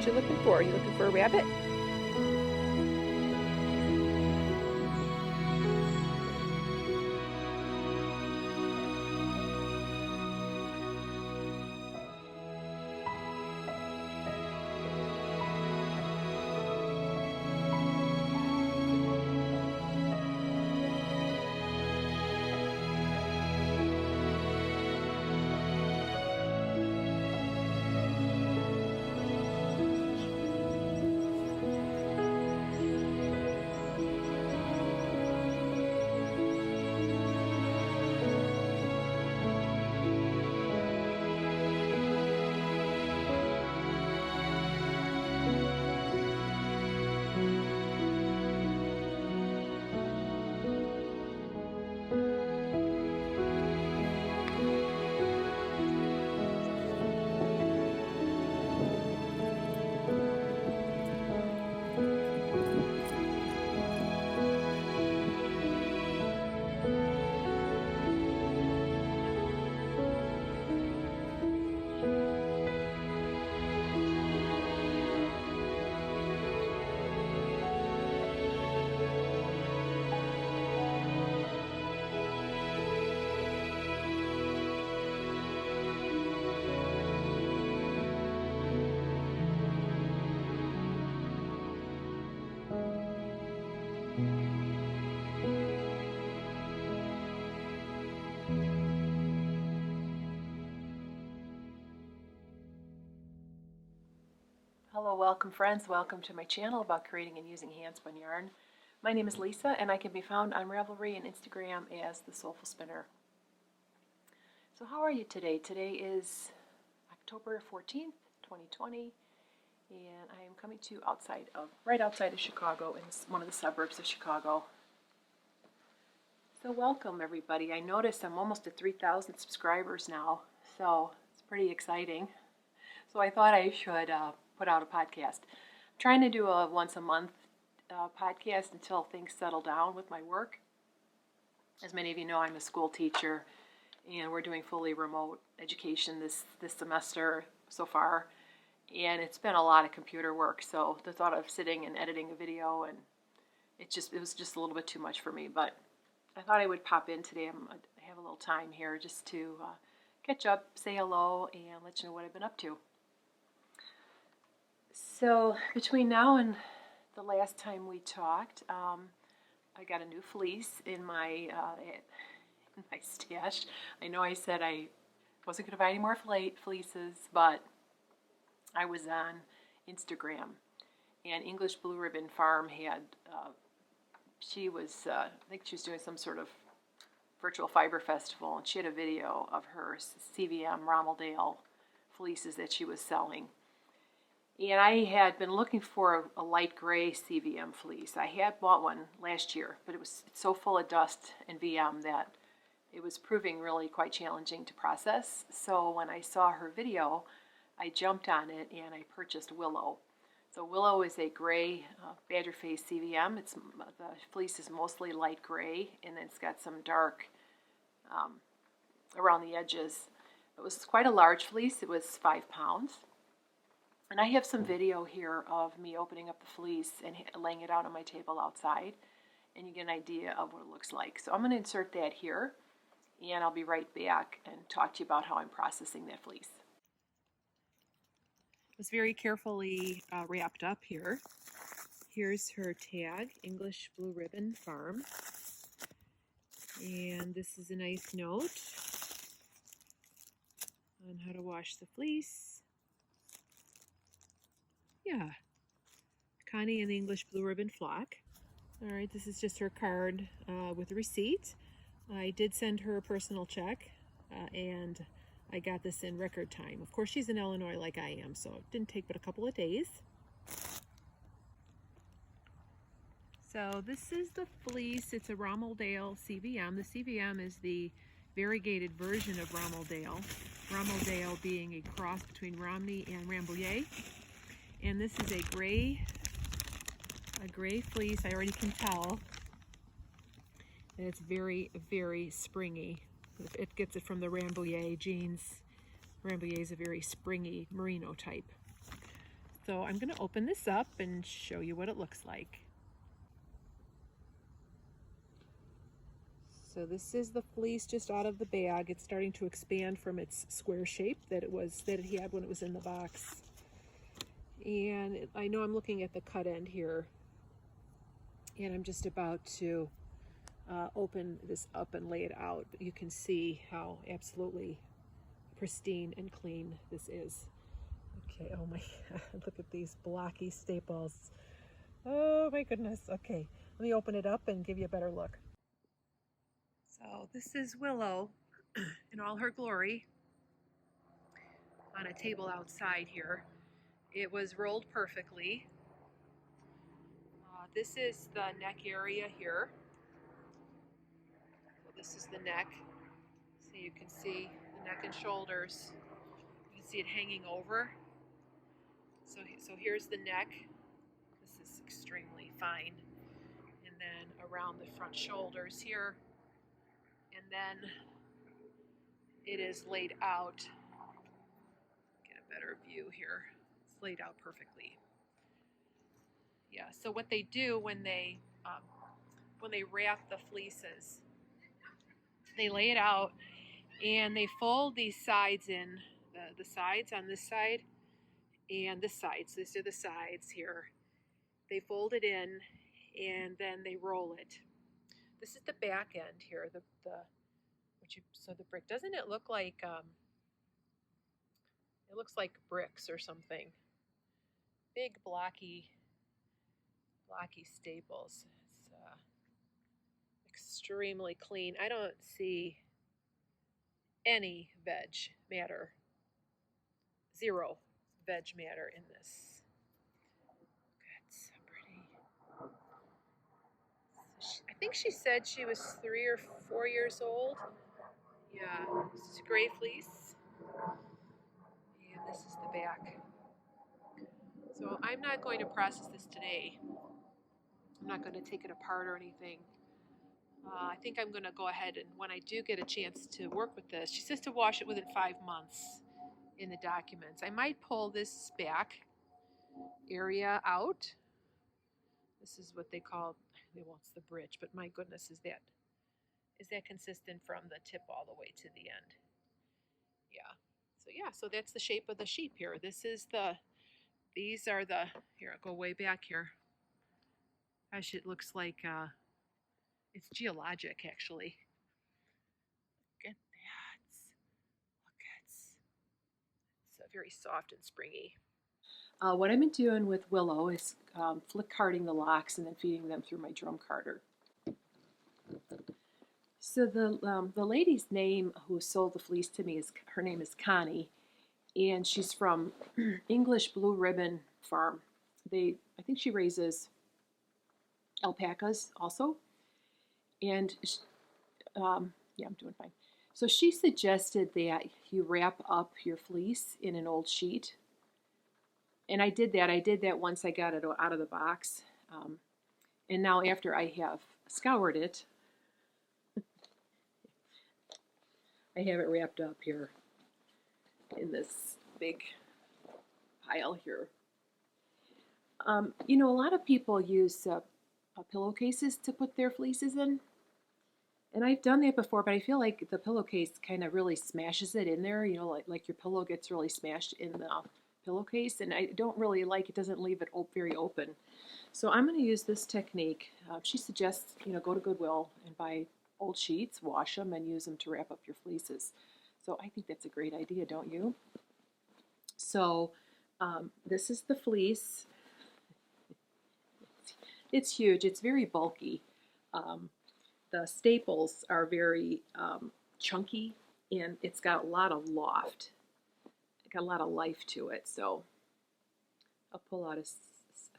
what you're looking for. Are you looking for a rabbit? Hello, welcome friends. Welcome to my channel about creating and using hand-spun yarn. My name is Lisa and I can be found on Ravelry and Instagram as the Soulful Spinner. So how are you today? Today is October 14th, 2020, and I am coming to you right outside of Chicago, in one of the suburbs of Chicago. So welcome everybody. I noticed I'm almost at 3,000 subscribers now, so it's pretty exciting. So I thought I should put out a podcast. I'm trying to do a once a month podcast until things settle down with my work. As many of you know, I'm a school teacher and we're doing fully remote education this semester so far, and it's been a lot of computer work, so the thought of sitting and editing a video, and it was just a little bit too much for me, but I thought I would pop in today. I have a little time here just to catch up, say hello, and let you know what I've been up to. So between now and the last time we talked, I got a new fleece in my stash. I know I said I wasn't going to buy any more fleeces, but I was on Instagram, and English Blue Ribbon Farm had, I think she was doing some sort of virtual fiber festival, and she had a video of her CVM Rommeldale fleeces that she was selling. And I had been looking for a light gray CVM fleece. I had bought one last year, but it was so full of dust and VM that it was proving really quite challenging to process. So when I saw her video, I jumped on it and I purchased Willow. So Willow is a gray badger face CVM. The fleece is mostly light gray, and then it's got some dark around the edges. It was quite a large fleece. It was 5 pounds. And I have some video here of me opening up the fleece and laying it out on my table outside, and you get an idea of what it looks like. So I'm going to insert that here, and I'll be right back and talk to you about how I'm processing that fleece. It was very carefully wrapped up here. Here's her tag, English Blue Ribbon Farm. And this is a nice note on how to wash the fleece. Yeah, Connie and the English Blue Ribbon Flock. All right, this is just her card with a receipt. I did send her a personal check, and I got this in record time. Of course, she's in Illinois like I am, so it didn't take but a couple of days. So this is the fleece. It's a Rommeldale CVM. The CVM is the variegated version of Rommeldale. Rommeldale being a cross between Romney and Rambouillet. And this is a gray fleece. I already can tell that it's very, very springy. It gets it from the Rambouillet jeans. Rambouillet is a very springy merino type. So I'm going to open this up and show you what it looks like. So this is the fleece just out of the bag. It's starting to expand from its square shape that it had when it was in the box. And I know I'm looking at the cut end here, and I'm just about to open this up and lay it out. But you can see how absolutely pristine and clean this is. Okay, oh my God, look at these blocky staples. Oh my goodness. Okay, let me open it up and give you a better look. So this is Willow in all her glory on a table outside here. It was rolled perfectly. This is the neck area here. So this is the neck. So you can see the neck and shoulders. You can see it hanging over. So here's the neck. This is extremely fine. And then around the front shoulders here. And then it is laid out. Get a better view here. It's laid out perfectly. Yeah, so what they do when they wrap the fleeces, they lay it out and they fold these sides in, the sides on this side and this side. So these are the sides here. They fold it in and then they roll it. This is the back end here. So the brick, doesn't it look like it looks like bricks or something? Big blocky staples. It's extremely clean. I don't see any veg matter. Zero veg matter in this. That's so pretty. I think she said she was 3 or 4 years old. Yeah, this is gray fleece. And this is the back. So I'm not going to process this today. I'm not going to take it apart or anything. I think I'm going to go ahead and when I do get a chance to work with this, she says to wash it within 5 months in the documents. I might pull this back area out. This is what they call, well, it's the bridge, but my goodness, is that consistent from the tip all the way to the end? Yeah, so that's the shape of the sheep here. These are the, here, I'll go way back here. Gosh, it looks like, it's geologic, actually. Look at that. Look at it's very soft and springy. What I've been doing with Willow is flick carding the locks and then feeding them through my drum carder. So the lady's name who sold the fleece to me her name is Connie, and she's from English Blue Ribbon Farm. I think she raises alpacas also, and yeah, I'm doing fine. So she suggested that you wrap up your fleece in an old sheet, and I did that. I did that once I got it out of the box, and now after I have scoured it, I have it wrapped up here in this big pile here. You know, a lot of people use pillowcases to put their fleeces in. And I've done that before, but I feel like the pillowcase kind of really smashes it in there. You know, like your pillow gets really smashed in the pillowcase. And I don't really like it, doesn't leave it very open. So I'm going to use this technique. She suggests, you know, go to Goodwill and buy old sheets, wash them, and use them to wrap up your fleeces. So I think that's a great idea, don't you? So this is the fleece. It's huge. It's very bulky. The staples are very chunky, and it's got a lot of loft. It's got a lot of life to it. So I'll pull out a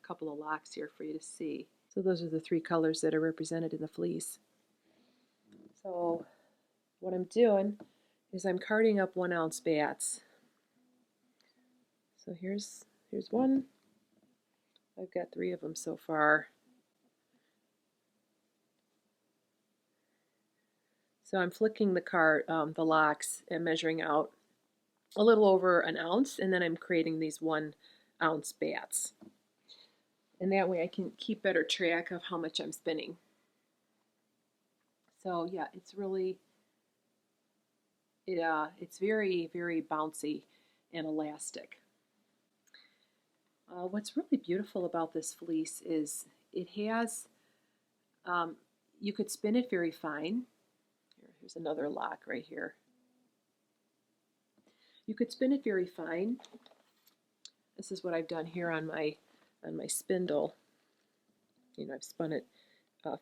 couple of locks here for you to see. So those are the 3 colors that are represented in the fleece. So what I'm doing is I'm carding up 1 ounce bats. So here's one. I've got 3 of them so far. So I'm flicking the locks and measuring out a little over 1 ounce, and then I'm creating these 1 ounce bats. And that way I can keep better track of how much I'm spinning. So yeah, it's really, it's very, very bouncy and elastic. What's really beautiful about this fleece is it has, you could spin it very fine. Here's another lock right here. You could spin it very fine. This is what I've done here on my spindle. You know, I've spun it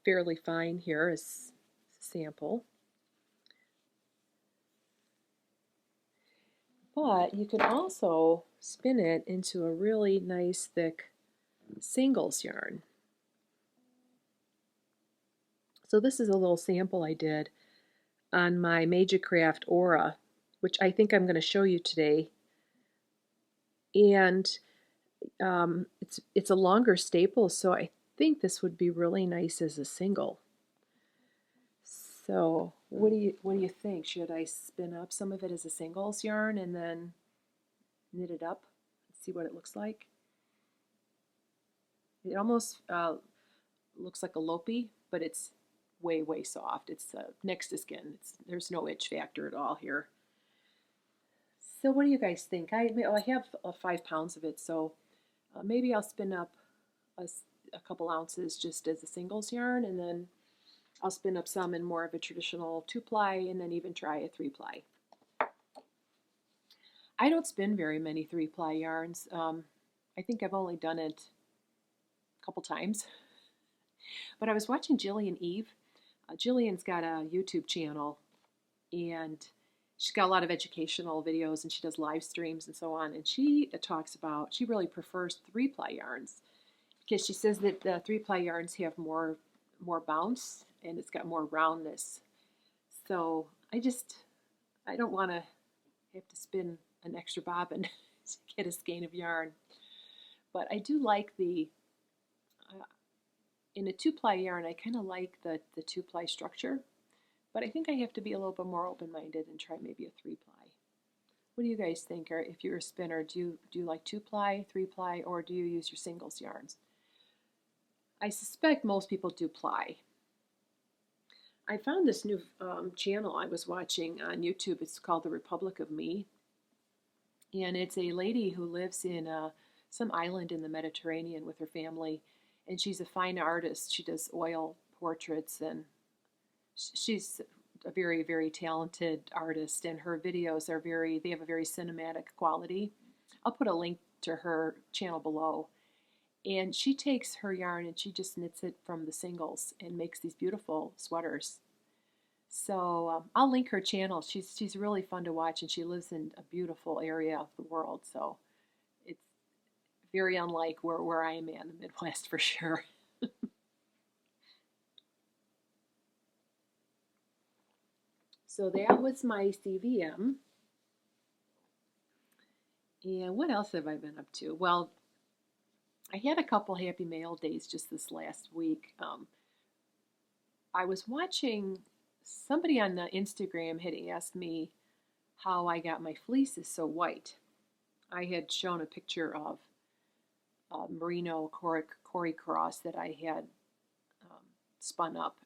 fairly fine here as a sample. But you can also spin it into a really nice thick singles yarn. So this is a little sample I did on my Majacraft Aura, which I think I'm going to show you today. And it's a longer staple, so I think this would be really nice as a single. So what do you think? Should I spin up some of it as a singles yarn and then knit it up and see what it looks like? It almost looks like a lopey, but it's way, way soft. It's next to skin. There's no itch factor at all here. So what do you guys think? I have 5 pounds of it, so maybe I'll spin up a couple ounces just as a singles yarn, and then I'll spin up some in more of a traditional 2-ply, and then even try a 3-ply. I don't spin very many 3-ply yarns. I think I've only done it a couple times. But I was watching Jillian Eve. Jillian's got a YouTube channel, and she's got a lot of educational videos, and she does live streams and so on. And she talks about, she really prefers 3-ply yarns because she says that the 3-ply yarns have more bounce and it's got more roundness. So I don't want to have to spin an extra bobbin to get a skein of yarn. But I do like in a 2-ply yarn, I kind of like the 2-ply structure. But I think I have to be a little bit more open-minded and try maybe a 3-ply. What do you guys think? Or if you're a spinner, do you like 2-ply, 3-ply, or do you use your singles yarns? I suspect most people do ply. I found this new channel I was watching on YouTube. It's called The Republic of Me. And it's a lady who lives in some island in the Mediterranean with her family. And she's a fine artist. She does oil portraits, and she's a very, very talented artist. And her videos they have a very cinematic quality. I'll put a link to her channel below. And she takes her yarn and she just knits it from the singles and makes these beautiful sweaters. So I'll link her channel. She's really fun to watch, and she lives in a beautiful area of the world. So it's very unlike where I am in the Midwest for sure. So that was my CVM. And what else have I been up to? Well, I had a couple happy mail days just this last week. I was watching, somebody on the Instagram had asked me how I got my fleeces so white. I had shown a picture of merino Cory cross that I had spun up,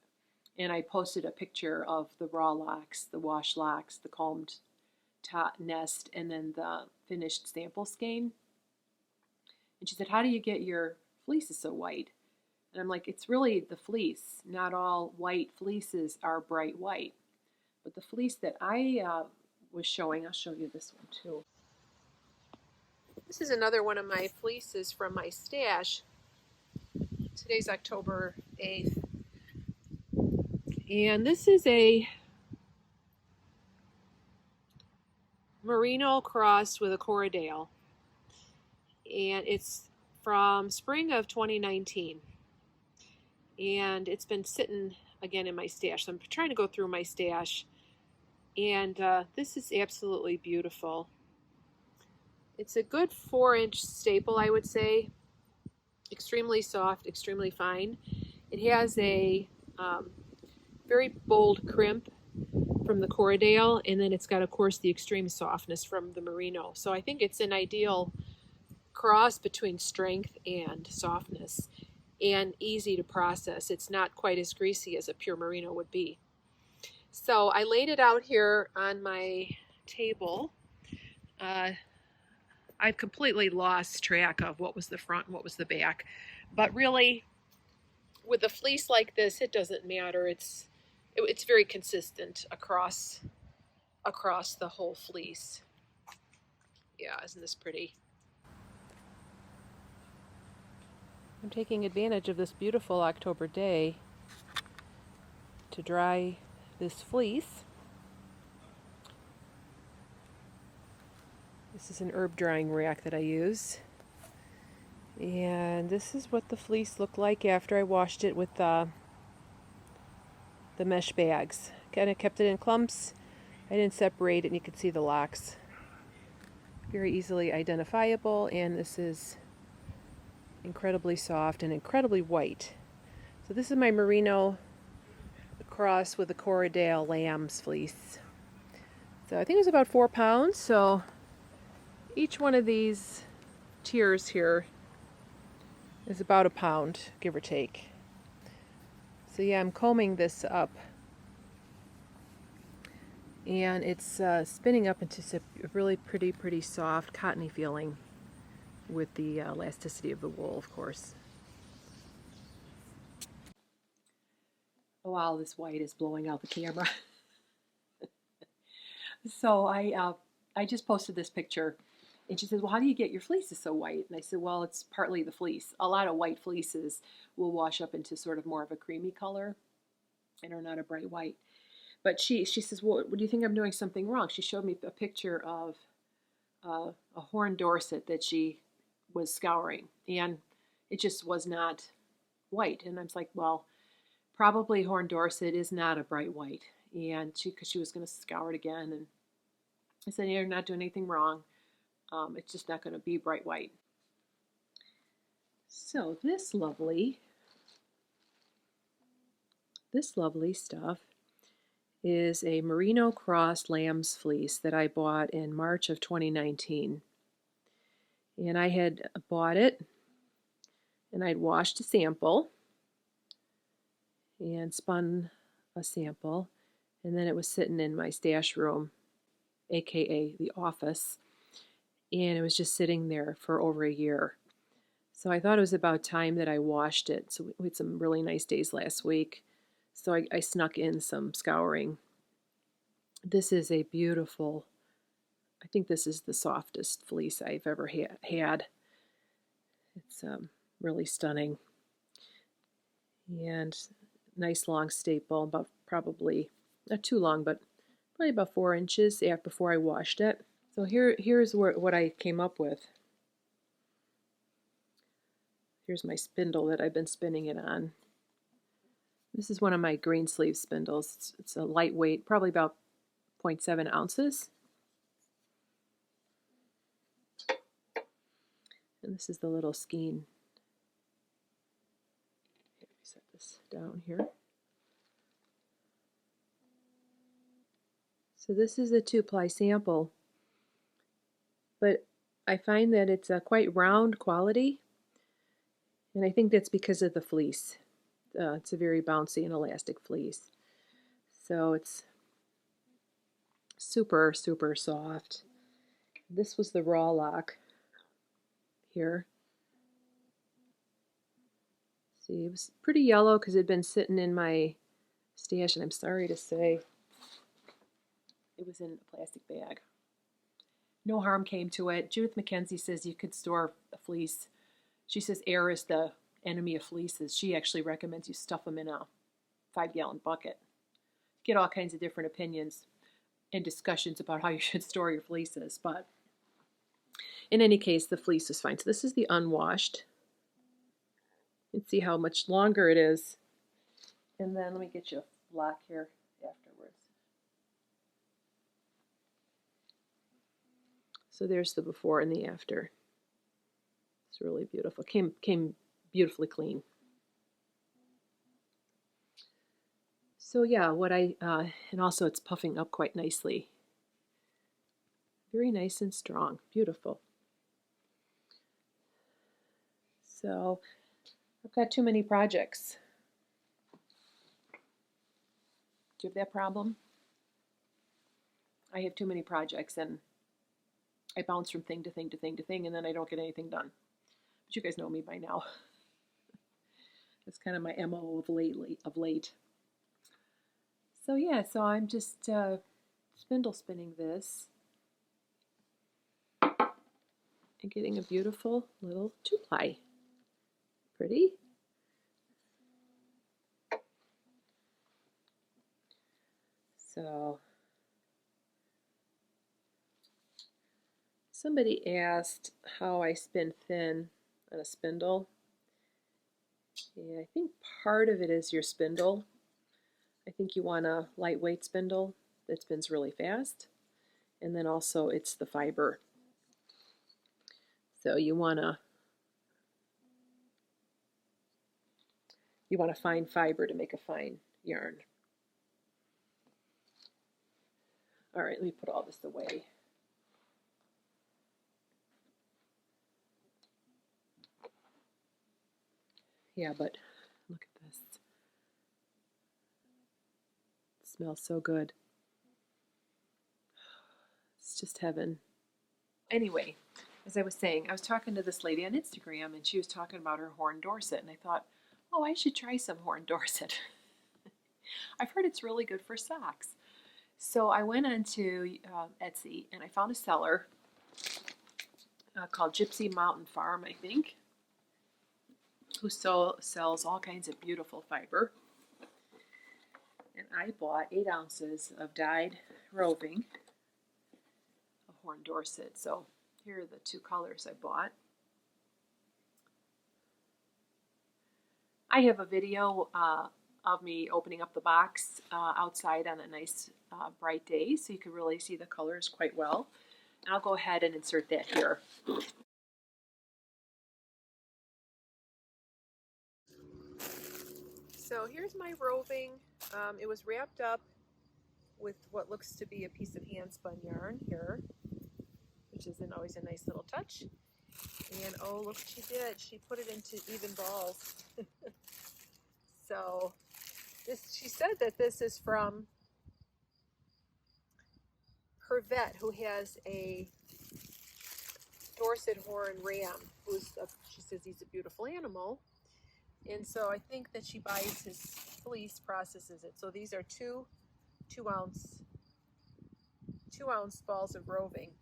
and I posted a picture of the raw locks, the wash locks, the combed top nest, and then the finished sample skein. And she said, how do you get your fleeces so white? And I'm like, it's really the fleece. Not all white fleeces are bright white. But the fleece that I was showing, I'll show you this one too. This is another one of my fleeces from my stash. Today's October 8th. And this is a merino crossed with a Corriedale. And it's from spring of 2019. And it's been sitting again in my stash. So I'm trying to go through my stash. And this is absolutely beautiful. It's a good 4-inch staple, I would say. Extremely soft, extremely fine. It has a very bold crimp from the Corriedale, and then it's got, of course, the extreme softness from the merino. So I think it's an ideal cross between strength and softness, and easy to process. It's not quite as greasy as a pure merino would be. So I laid it out here on my table. I've completely lost track of what was the front and what was the back. But really, with a fleece like this, it doesn't matter. It's very consistent across the whole fleece. Yeah, isn't this pretty? I'm taking advantage of this beautiful October day to dry this fleece. This is an herb drying rack that I use. And this is what the fleece looked like after I washed it with the mesh bags. Kind of kept it in clumps. I didn't separate it, and you can see the locks. Very easily identifiable, and this is incredibly soft and incredibly white. So this is my merino cross with the Corriedale lamb's fleece. So I think it was about 4 pounds, so each one of these tiers here is about a pound, give or take. So yeah, I'm combing this up, and it's spinning up into a really pretty soft, cottony feeling with the elasticity of the wool, of course. Oh, wow, this white is blowing out the camera. So I just posted this picture, and she says, well, how do you get your fleeces so white? And I said, well, it's partly the fleece. A lot of white fleeces will wash up into sort of more of a creamy color and are not a bright white. But she says, well, do you think I'm doing something wrong? She showed me a picture of a horn Dorset that she was scouring, and it just was not white. And I was like, well, probably horn Dorset is not a bright white. And because she was going to scour it again, and I said, you're not doing anything wrong. It's just not going to be bright white. So this lovely stuff is a merino cross lamb's fleece that I bought in March of 2019. And I had bought it, and I'd washed a sample and spun a sample, and then it was sitting in my stash room, aka the office, and it was just sitting there for over a year. So I thought it was about time that I washed it. So we had some really nice days last week, so I snuck in some scouring. This is a beautiful, I think this is the softest fleece I've ever had. It's really stunning. And nice long staple, about probably, not too long, but probably about 4 inches before I washed it. So here's what I came up with. Here's my spindle that I've been spinning it on. This is one of my green sleeve spindles. It's a lightweight, probably about 0.7 ounces. And this is the little skein. Let me set this down here. So this is a 2-ply sample, but I find that it's a quite round quality, and I think that's because of the fleece. It's a very bouncy and elastic fleece. So it's super soft. This was the raw lock here. See, it was pretty yellow because it had been sitting in my stash, and I'm sorry to say it was in a plastic bag. No harm came to it. Judith McKenzie says you could store a fleece. She says air is the enemy of fleeces. She actually recommends you stuff them in a 5-gallon bucket. Get all kinds of different opinions and discussions about how you should store your fleeces, but in any case, the fleece is fine. So this is the unwashed. You can see how much longer it is. And then let me get you a block here afterwards. So there's the before and the after. It's really beautiful. Came beautifully clean. So yeah, and also it's puffing up quite nicely. Very nice and strong. Beautiful. So I've got too many projects. Do you have that problem? I have too many projects and I bounce from thing to thing to thing to thing, and then I don't get anything done. But you guys know me by now. That's kind of my MO of late. So yeah, so I'm just spindle spinning this and getting a beautiful little 2-ply. Pretty. So somebody asked how I spin thin on a spindle. Yeah, I think part of it is your spindle. I think you want a lightweight spindle that spins really fast. And then also it's the fiber. So you want a fine fiber to make a fine yarn. All right, let me put all this away. Yeah, but look at this. It smells so good. It's just heaven. Anyway, as I was saying, I was talking to this lady on Instagram, and she was talking about her horn Dorset, and I thought, oh, I should try some horn Dorset. I've heard it's really good for socks. So I went onto Etsy, and I found a seller called Gypsy Mountain Farm, I think, who sells all kinds of beautiful fiber. And I bought 8 ounces of dyed roving of horn Dorset. So here are the 2 colors I bought. I have a video of me opening up the box outside on a nice bright day, so you can really see the colors quite well. And I'll go ahead and insert that here. So here's my roving. It was wrapped up with what looks to be a piece of hand spun yarn here, which is always a nice little touch. And oh, look what she did. She put it into even balls. So she said that this is from her vet, who has a Dorset horn ram. She says he's a beautiful animal. And so I think that she buys his fleece, processes it. So these are two ounce balls of roving.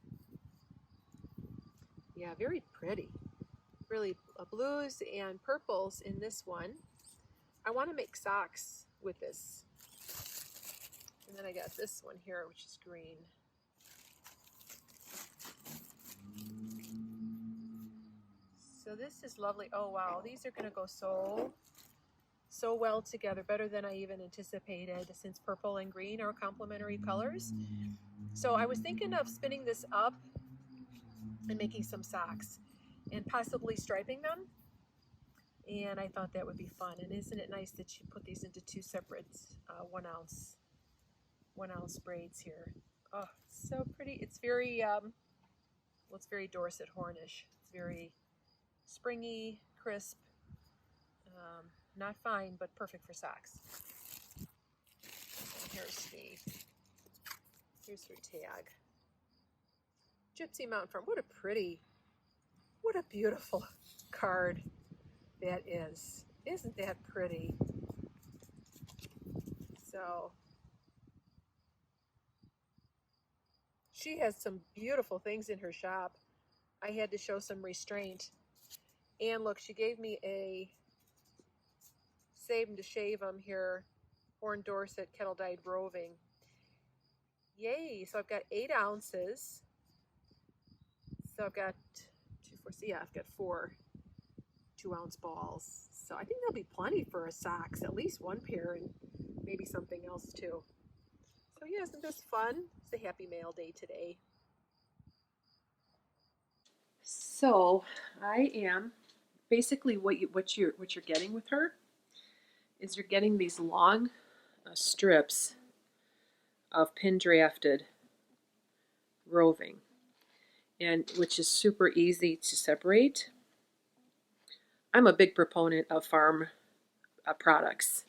Yeah, very pretty. Really blues and purples in this one. I want to make socks with this. And then I got this one here, which is green. So this is lovely. Oh wow, these are going to go so well together, better than I even anticipated, since purple and green are complementary colors. So I was thinking of spinning this up and making some socks and possibly striping them. And I thought that would be fun. And isn't it nice that you put these into 2 separate 1 ounce braids here? Oh, so pretty. It's very it's very Dorset hornish. It's very springy, crisp, not fine, but perfect for socks. And here's her tag. Gypsy Mountain Farm. What a beautiful card that is. Isn't that pretty? So she has some beautiful things in her shop. I had to show some restraint. And look, she gave me a Save 'em to Shave 'em here, horn Dorset kettle dyed roving. Yay! So I've got 8 ounces. So I've got 4 2 ounce balls. So I think there'll be plenty for a socks, at least 1 pair, and maybe something else too. So yeah, isn't this fun? It's a happy mail day today. So I am basically what you're getting with her is you're getting these long strips of pin drafted roving, and which is super easy to separate. I'm a big proponent of farm products.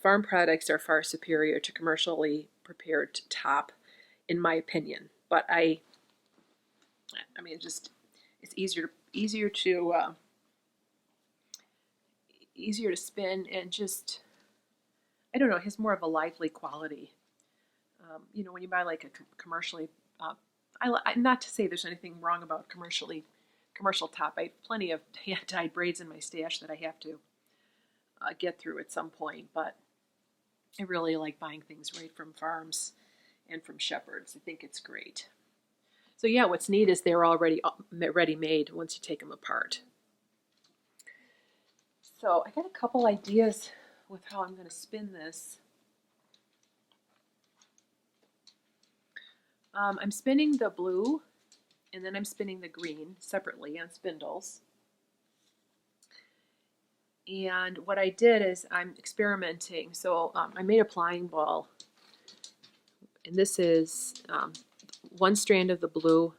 Farm products are far superior to commercially prepared top, in my opinion. But I mean, it's easier to spin, and just, I don't know, it has more of a lively quality. You know, when you buy like a commercially, not to say there's anything wrong about commercial top. I have plenty of hand-dyed braids in my stash that I have to get through at some point, but I really like buying things right from farms and from shepherds. I think it's great. So yeah, what's neat is they're already ready-made once you take them apart. So I got a couple ideas with how I'm going to spin this. I'm spinning the blue, and then I'm spinning the green separately on spindles. And what I did is I'm experimenting. So I made a plying ball, and this is one strand of the blue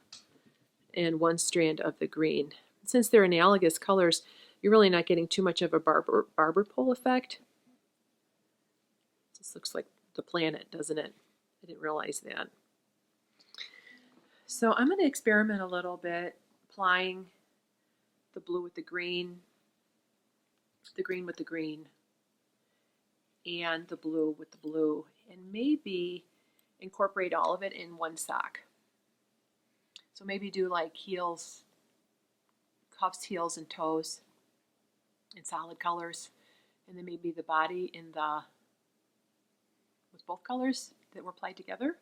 and one strand of the green. Since they're analogous colors, you're really not getting too much of a barber pole effect. This looks like the planet, doesn't it? I didn't realize that. So I'm going to experiment a little bit, applying the blue with the green with the green, and the blue with the blue, and maybe incorporate all of it in one sock. So maybe do like heels, cuffs, heels, and toes in solid colors, and then maybe the body with both colors that were applied together.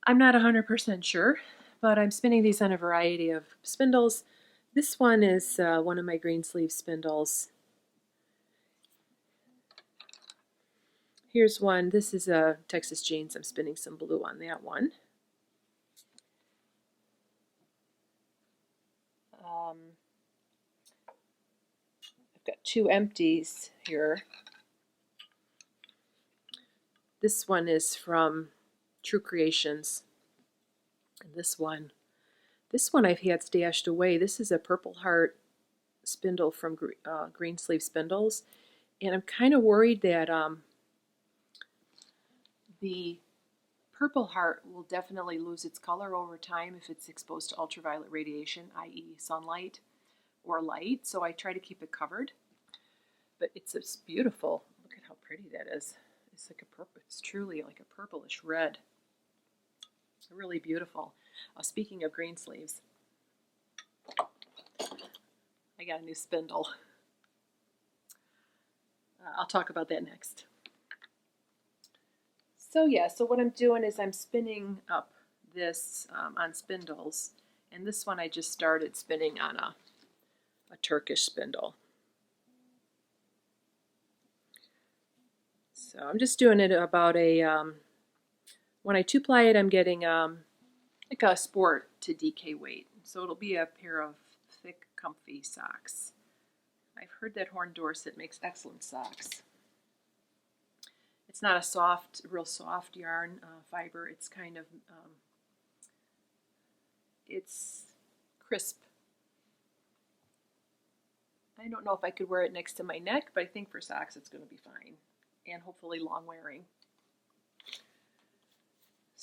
I'm not 100% sure, but I'm spinning these on a variety of spindles. This one is one of my green sleeve spindles. Here's one. This is a Texas Jeans. I'm spinning some blue on that one. I've got two empties here. This one is from True Creations. And this one I've had stashed away. This is a Purple Heart spindle from Green Sleeve Spindles. And I'm kind of worried that the Purple Heart will definitely lose its color over time if it's exposed to ultraviolet radiation, i.e. sunlight or light. So I try to keep it covered. But it's beautiful. Look at how pretty that is. It's like a purple. It's truly like a purplish red. Really beautiful. Speaking of green sleeves, I got a new spindle. I'll talk about that next. So yeah, so what I'm doing is I'm spinning up this on spindles, and this one I just started spinning on a Turkish spindle. So I'm just doing it about when I two-ply it, I'm getting like a sport to DK weight. So it'll be a pair of thick, comfy socks. I've heard that Horn Dorset makes excellent socks. It's not a real soft yarn fiber. It's kind of, it's crisp. I don't know if I could wear it next to my neck, but I think for socks it's going to be fine, and hopefully long wearing.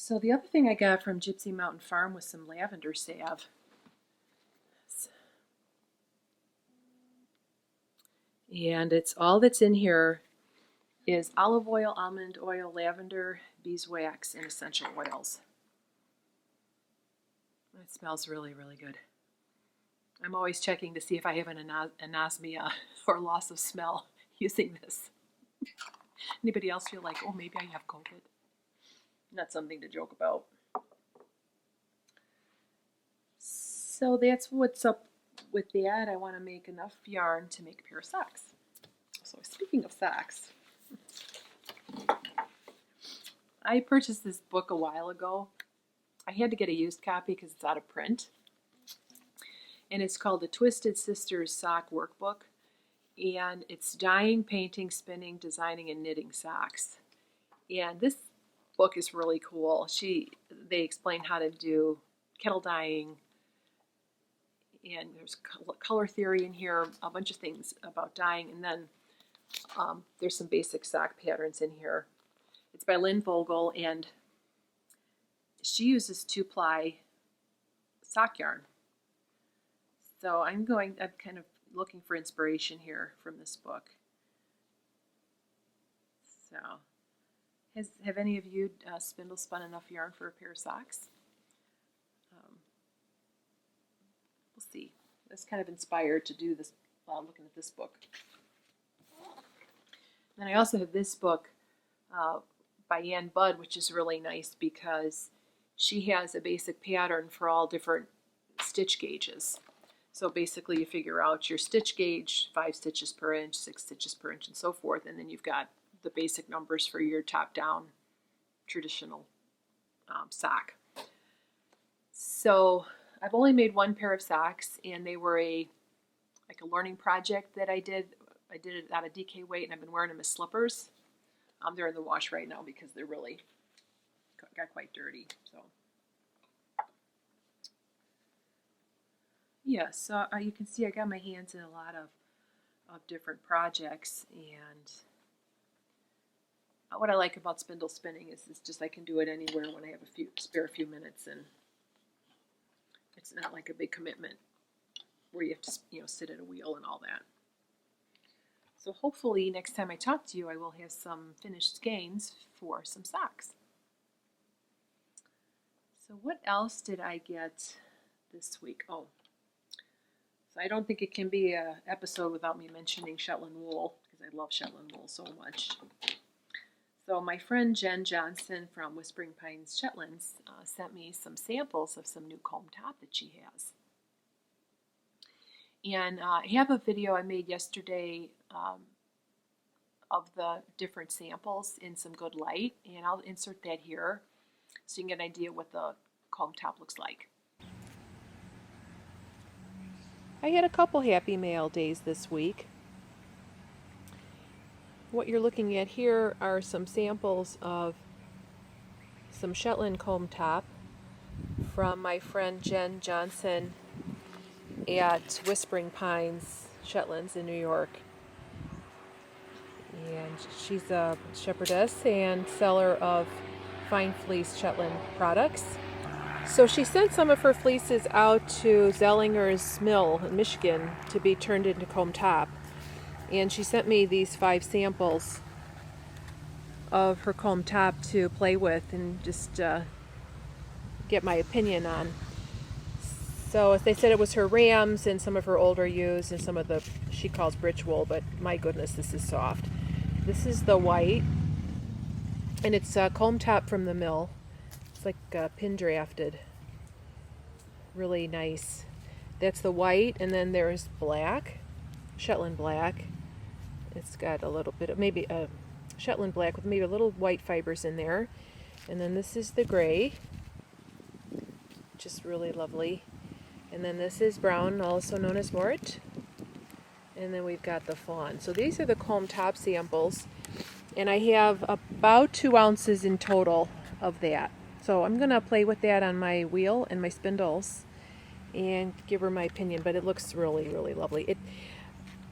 So the other thing I got from Gypsy Mountain Farm was some lavender salve. And it's all that's in here is olive oil, almond oil, lavender, beeswax, and essential oils. It smells really, really good. I'm always checking to see if I have an anosmia or loss of smell using this. Anybody else feel like, oh, maybe I have COVID? Not something to joke about. So that's what's up with that. I want to make enough yarn to make a pair of socks. So speaking of socks, I purchased this book a while ago. I had to get a used copy because it's out of print. And it's called the Twisted Sisters Sock Workbook. And it's dyeing, painting, spinning, designing, and knitting socks. And this book is really cool. They explain how to do kettle dyeing and there's color theory in here, a bunch of things about dyeing, and then there's some basic sock patterns in here. It's by Lynn Vogel, and she uses 2-ply sock yarn. So I'm kind of looking for inspiration here from this book. So, have any of you spindle spun enough yarn for a pair of socks? We'll see. I was kind of inspired to do this while looking at this book. Then I also have this book by Ann Budd, which is really nice because she has a basic pattern for all different stitch gauges. So basically you figure out your stitch gauge, 5 stitches per inch, 6 stitches per inch, and so forth, and then you've got the basic numbers for your top-down traditional sock. So I've only made one pair of socks, and they were like a learning project that I did. I did it out of DK weight, and I've been wearing them as slippers. They're in the wash right now because they're really got quite dirty. So yeah, so you can see I got my hands in a lot of different projects, and what I like about spindle spinning is it's just I can do it anywhere when I have spare a few minutes, and it's not like a big commitment where you have to sit at a wheel and all that. So hopefully next time I talk to you I will have some finished skeins for some socks. So what else did I get this week? Oh, so I don't think it can be an episode without me mentioning Shetland wool, because I love Shetland wool so much. So my friend Jen Johnson from Whispering Pines Shetlands sent me some samples of some new comb top that she has. And I have a video I made yesterday of the different samples in some good light, and I'll insert that here so you can get an idea what the comb top looks like. I had a couple happy mail days this week. What you're looking at here are some samples of some Shetland comb top from my friend Jen Johnson at Whispering Pines Shetlands in New York. And she's a shepherdess and seller of fine fleece Shetland products. So she sent some of her fleeces out to Zellinger's Mill in Michigan to be turned into comb top. And she sent me these 5 samples of her comb top to play with and just get my opinion on. So as they said, it was her rams and some of her older ewes and some of the, she calls britch wool, but my goodness, this is soft. This is the white, and it's a comb top from the mill. It's like pin drafted. Really nice. That's the white, and then there's black, Shetland black. It's got a little bit of maybe a Shetland black with maybe a little white fibers in there. And then this is the gray, just really lovely. And then this is brown, also known as mort. And then we've got the fawn. So these are the comb top samples, and I have about 2 ounces in total of that. So I'm going to play with that on my wheel and my spindles and give her my opinion, but it looks really, really lovely.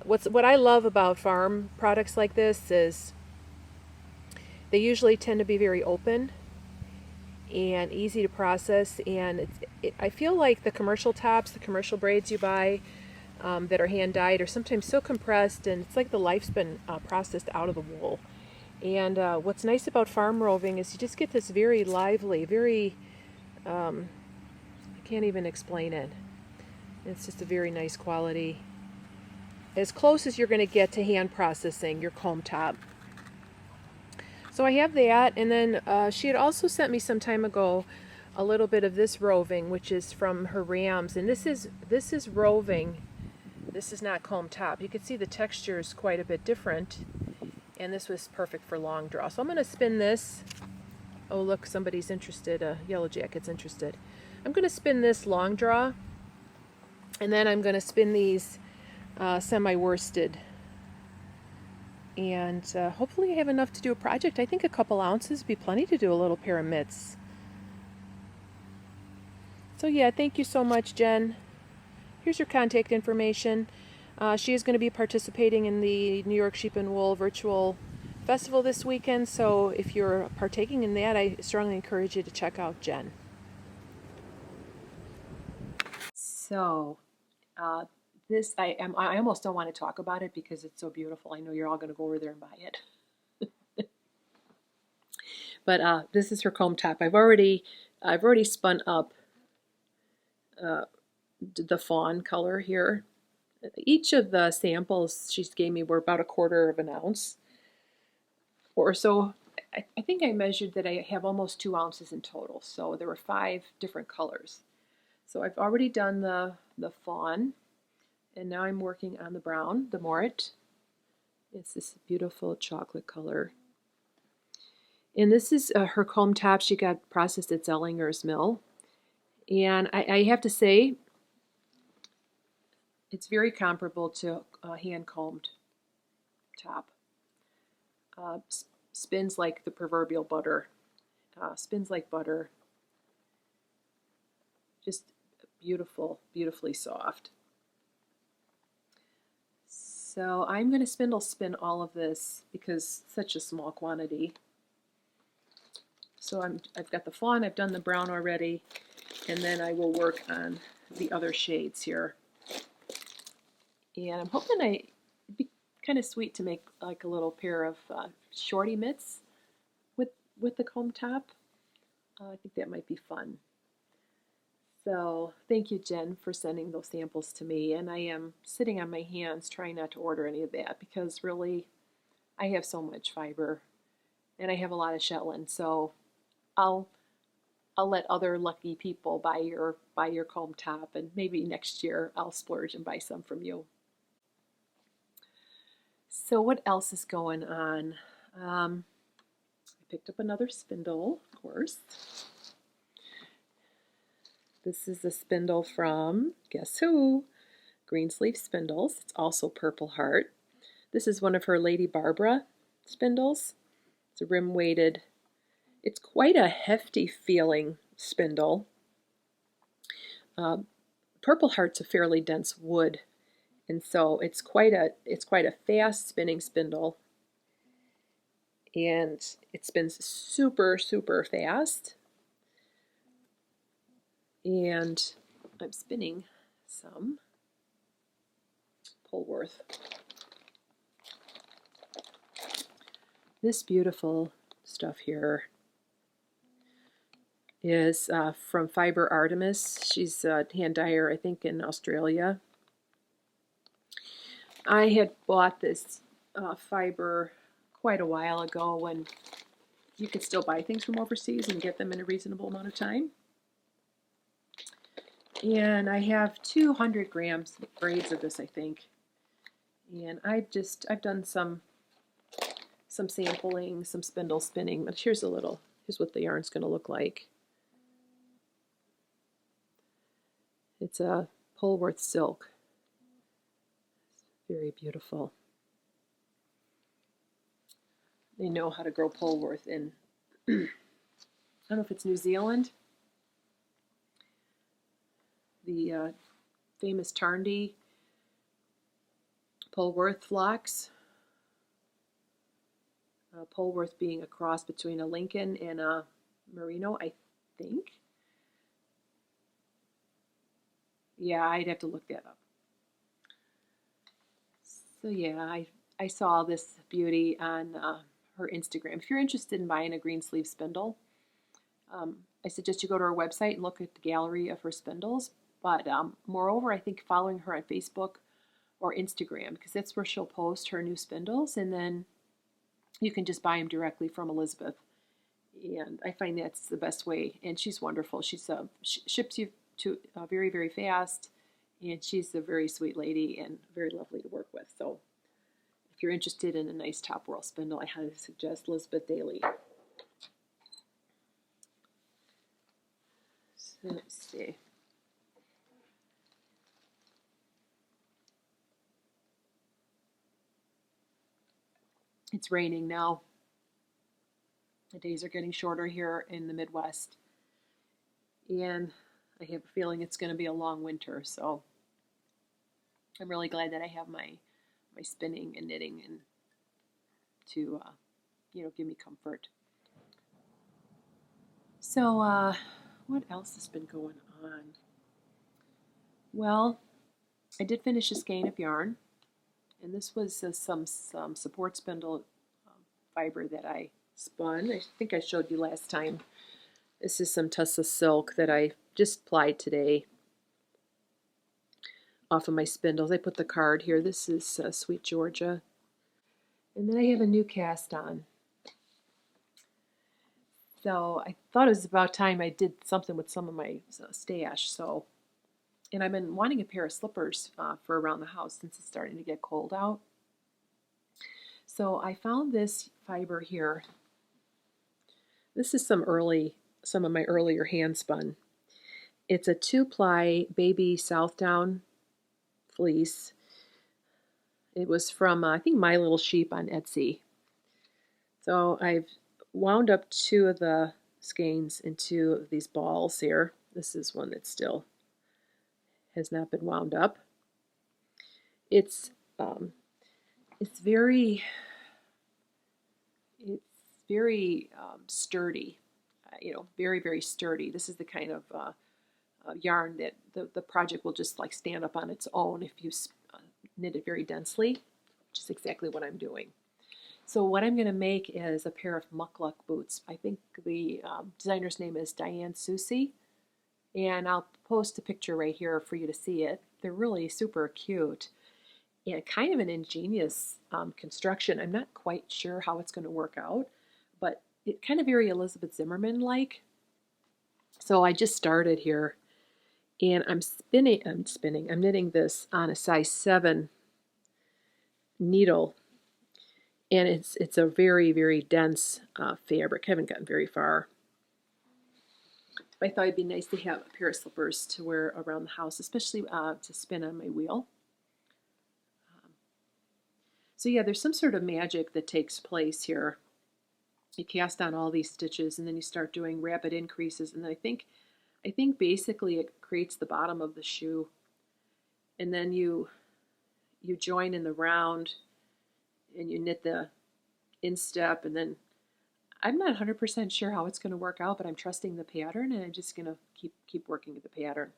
What I love about farm products like this is they usually tend to be very open and easy to process, and I feel like the commercial tops, the commercial braids you buy that are hand dyed are sometimes so compressed, and it's like the life's been processed out of the wool. And what's nice about farm roving is you just get this very lively, very, I can't even explain it. It's just a very nice quality. As close as you're going to get to hand processing your comb top. So I have that, and then she had also sent me some time ago a little bit of this roving, which is from her rams, and this is roving. This is not comb top. You can see the texture is quite a bit different, and this was perfect for long draw. So I'm going to spin this. Oh look, somebody's interested. Yellow Jacket's interested. I'm going to spin this long draw, and then I'm going to spin these semi-worsted. And hopefully I have enough to do a project. I think a couple ounces would be plenty to do a little pair of mitts. So yeah, thank you so much, Jen. here's her contact information. She is going to be participating in the New York Sheep and Wool Virtual Festival this weekend, so if you're partaking in that, I strongly encourage you to check out Jen. So, this, I almost don't want to talk about it because it's so beautiful. I know you're all going to go over there and buy it. But this is her comb top. I've already spun up the fawn color here. Each of the samples she gave me were about 1/4 of an ounce or so. I think I measured that I have almost 2 ounces in total. So there were 5 different colors. So I've already done the fawn, and now I'm working on the brown, the morit. It's this beautiful chocolate color. And this is her comb top. She got processed at Zellinger's mill. And I have to say, it's very comparable to a hand-combed top. Spins like the proverbial butter. Spins like butter. Just beautiful, beautifully soft. So I'm going to spindle spin all of this because it's such a small quantity. So I've got the fawn, I've done the brown already, and then I will work on the other shades here. And I'm hoping it'd be kind of sweet to make like a little pair of shorty mitts with the comb top. I think that might be fun. So thank you, Jen, for sending those samples to me. And I am sitting on my hands trying not to order any of that because really I have so much fiber and I have a lot of Shetland. So I'll let other lucky people buy your comb top, and maybe next year I'll splurge and buy some from you. So what else is going on? I picked up another spindle, of course. This is a spindle from, guess who? Greensleeve Spindles. It's also Purple Heart. This is one of her Lady Barbara spindles. It's a rim-weighted. It's quite a hefty feeling spindle. Purple Heart's a fairly dense wood, and so it's quite a fast spinning spindle, and it spins super, super fast. And I'm spinning some Polworth. This beautiful stuff here is from Fiber Artemis. She's a hand dyer, I think, in Australia. I had bought this fiber quite a while ago when you could still buy things from overseas and get them in a reasonable amount of time. And I have 200 grams braids of this, I think. And I've done some sampling, some spindle spinning, but here's what the yarn's going to look like. It's a Polworth silk. Very beautiful. They know how to grow Polworth in, I don't know if it's New Zealand. The famous Tarndie Polworth flocks. Polworth being a cross between a Lincoln and a Merino, I think. Yeah, I'd have to look that up. So yeah, I saw this beauty on her Instagram. If you're interested in buying a Greensleeve spindle, I suggest you go to her website and look at the gallery of her spindles. But moreover, I think following her on Facebook or Instagram, because that's where she'll post her new spindles, and then you can just buy them directly from Elizabeth. And I find that's the best way. And she's wonderful. She's ships you to very, very fast, and she's a very sweet lady and very lovely to work with. So if you're interested in a nice top whirl spindle, I highly suggest Elizabeth Daly. So let's see. It's raining now. The days are getting shorter here in the Midwest. And I have a feeling it's going to be a long winter, so I'm really glad that I have my spinning and knitting and to give me comfort. So what else has been going on? Well, I did finish a skein of yarn, and this was some support spindle fiber that I spun. I think I showed you last time. This is some Tussa silk that I just plied today off of my spindles. I put the card here. This is Sweet Georgia. And then I have a new cast on. So I thought it was about time I did something with some of my stash. And I've been wanting a pair of slippers for around the house since it's starting to get cold out. So I found this fiber here. This is some of my earlier hand spun. It's a 2-ply baby Southdown fleece. It was from, I think, My Little Sheep on Etsy. So I've wound up 2 of the skeins into these balls here. This is one that still has not been wound up. It's very sturdy, very, very sturdy. This is the kind of yarn that the project will just like stand up on its own if you knit it very densely, which is exactly what I'm doing. So what I'm going to make is a pair of muckluck boots. I think the designer's name is Diane Susie, and I'll post a picture right here for you to see it. They're really super cute and kind of an ingenious construction. I'm not quite sure how it's going to work out, but it kind of very Elizabeth Zimmerman-like. So I just started here, and I'm knitting this on a size 7 needle, and it's a very, very dense fabric. I haven't gotten very far. I thought it'd be nice to have a pair of slippers to wear around the house, especially to spin on my wheel. So yeah, there's some sort of magic that takes place here. You cast on all these stitches, and then you start doing rapid increases, and I think basically it creates the bottom of the shoe, and then you join in the round, and you knit the instep, and then I'm not 100% sure how it's going to work out, but I'm trusting the pattern, and I'm just going to keep working with the pattern.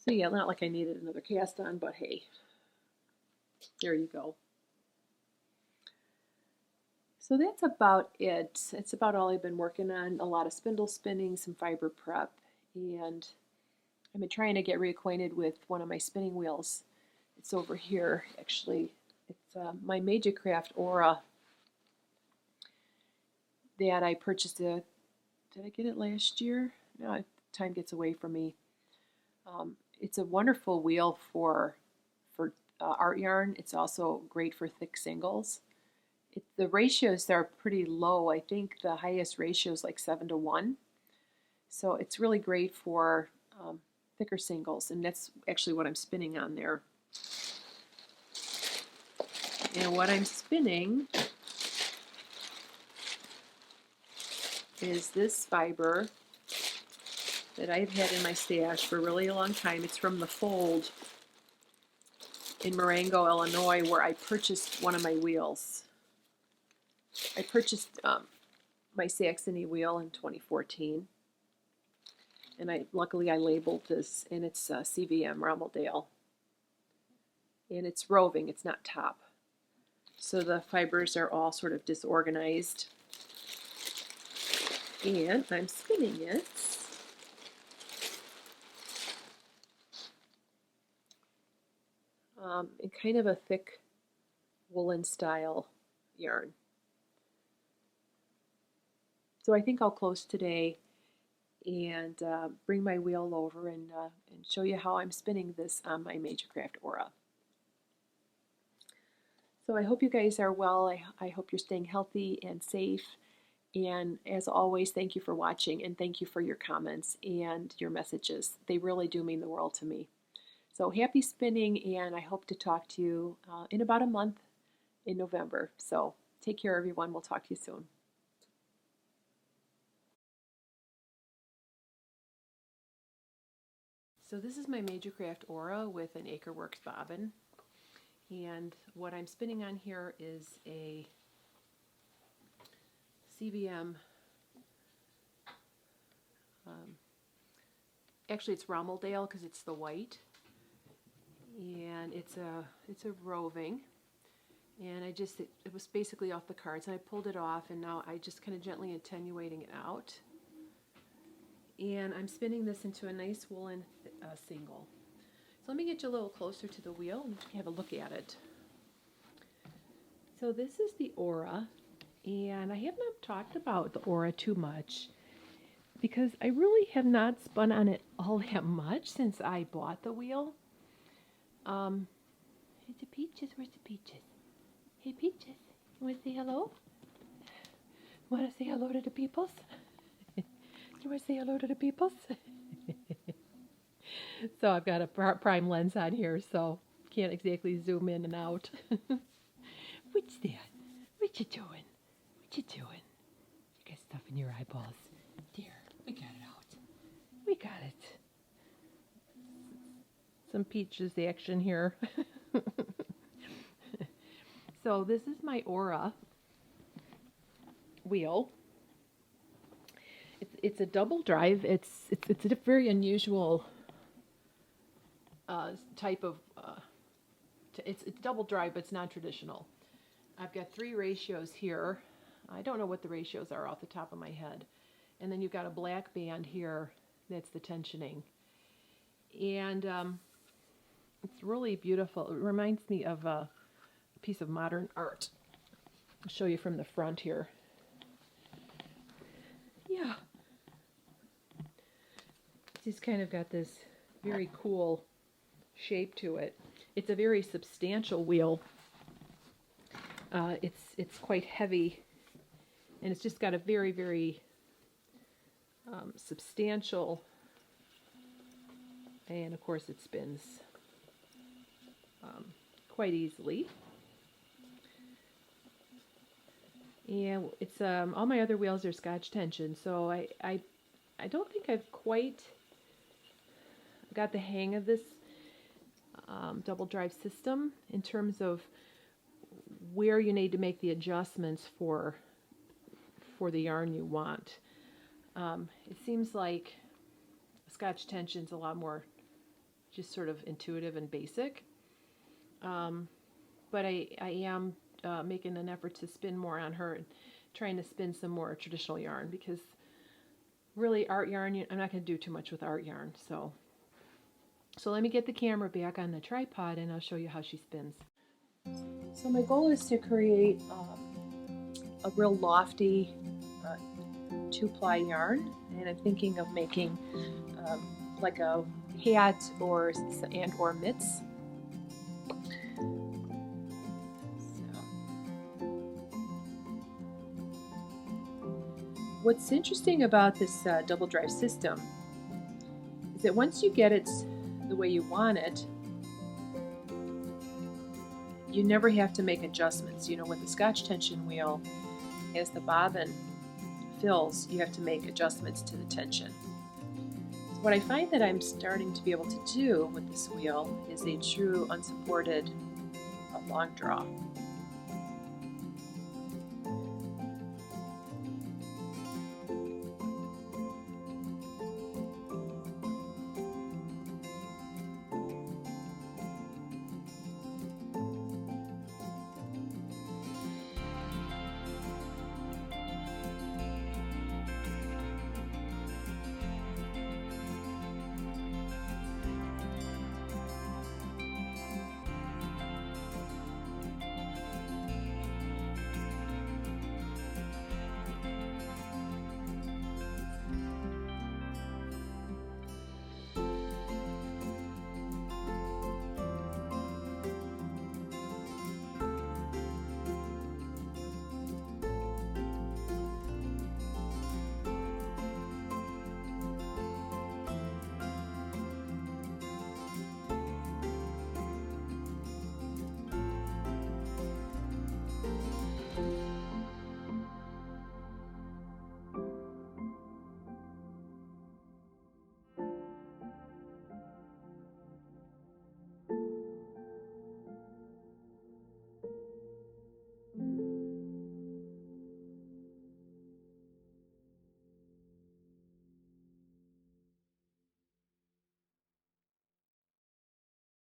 So yeah, not like I needed another cast on, but hey, there you go. So that's about it. It's about all I've been working on. A lot of spindle spinning, some fiber prep, and I've been trying to get reacquainted with one of my spinning wheels. It's over here, actually. It's my Majacraft Aura that I purchased. Did I get it last year? No, time gets away from me. It's a wonderful wheel for art yarn. It's also great for thick singles. The ratios are pretty low. I think the highest ratio is like 7:1. So it's really great for thicker singles, and that's actually what I'm spinning on there. And what I'm spinning is this fiber that I've had in my stash for a really long time. It's from the Fold in Marengo, Illinois, where I purchased one of my wheels. I purchased my Saxony wheel in 2014, and luckily I labeled this, and it's CVM Rommeldale, and it's roving, it's not top. So the fibers are all sort of disorganized, and I'm spinning it. In kind of a thick woolen style yarn. So I think I'll close today and bring my wheel over and show you how I'm spinning this on my Majacraft Aura. So I hope you guys are well. I hope you're staying healthy and safe. And as always, thank you for watching, and thank you for your comments and your messages. They really do mean the world to me. So happy spinning, and I hope to talk to you in about a month in November. So take care, everyone. We'll talk to you soon. So this is my Majacraft Aura with an Acreworks bobbin, and what I'm spinning on here is a CVM, actually it's Rommeldale because it's the white, and it's a roving, and it was basically off the cards, and I pulled it off, and now I just kind of gently attenuating it out. And I'm spinning this into a nice woolen single. So let me get you a little closer to the wheel and have a look at it. So this is the Aura, and I have not talked about the Aura too much because I really have not spun on it all that much since I bought the wheel. Hey, the Peaches, where's the Peaches? Hey Peaches, you want to say hello? Want to say hello to the peoples? You want to say hello to the peoples? So I've got a prime lens on here, so can't exactly zoom in and out. What's that? What you doing? What you doing? You got stuff in your eyeballs. There, we got it out. We got it. Some Peaches action here. So this is my Aura wheel. It's a double drive. It's a very unusual type of. It's double drive, but it's non-traditional. I've got 3 ratios here. I don't know what the ratios are off the top of my head. And then you've got a black band here. That's the tensioning, and it's really beautiful. It reminds me of a piece of modern art. I'll show you from the front here. Yeah. It's kind of got this very cool shape to it. It's a very substantial wheel. It's quite heavy, and it's just got a very, very substantial, and of course it spins quite easily. And it's all my other wheels are Scotch tension, so I don't think I've quite got the hang of this double drive system in terms of where you need to make the adjustments for the yarn you want. It seems like Scotch tension's a lot more just sort of intuitive and basic, but I am making an effort to spin more on her and trying to spin some more traditional yarn, because really art yarn, I'm not going to do too much with art yarn. So let me get the camera back on the tripod and I'll show you how she spins. So my goal is to create a real lofty 2-ply yarn, and I'm thinking of making like a hat or mitts. What's interesting about this double drive system is that once you get it the way you want it, you never have to make adjustments. You know, with the Scotch tension wheel, as the bobbin fills, you have to make adjustments to the tension. So what I find that I'm starting to be able to do with this wheel is a true unsupported long draw.